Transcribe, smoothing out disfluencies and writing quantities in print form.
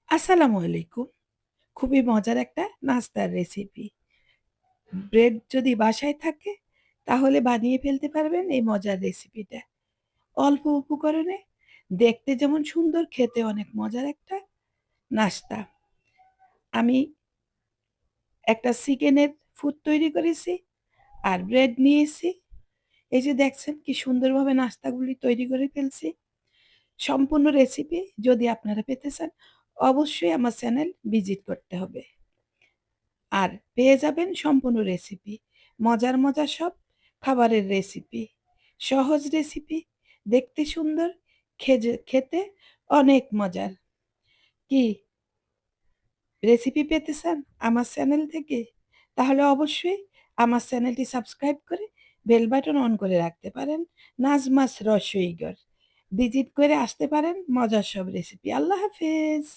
আসসালামু আলাইকুম। খুবই মজার একটা নাস্তার রেসিপি। ব্রেড যদি বাসায় থাকে তাহলে বানিয়ে ফেলতে পারবেন এই মজার রেসিপিটা। অল্প উপকরণে দেখতে যেমন সুন্দর, খেতে অনেক মজার একটা নাস্তা। আমি একটা চিকেনের ফুড তৈরি করেছি আর ব্রেড নিয়েছি। এই যে দেখছেন কি সুন্দরভাবে নাস্তাগুলি তৈরি করে ফেলছি। সম্পূর্ণ রেসিপি যদি আপনারা পেতে চান অবশ্যই আমার চ্যানেল ভিজিট করতে হবে। আর পেয়ে যাবেন সম্পূর্ণ রেসিপি। মজার, মজার সব খাবারের রেসিপি। সহজ রেসিপি, দেখতে সুন্দর, খেতে অনেক মজার। কি রেসিপি পেতে চান আমার চ্যানেল থেকে? তাহলে অবশ্যই আমার চ্যানেলটি সাবস্ক্রাইব করে বেল বাটন অন করে রাখতে পারেন। নাজমাস রসইগর ভিজিট করে আসতে পারেন মজার সব রেসিপি। আল্লাহ হাফেজ।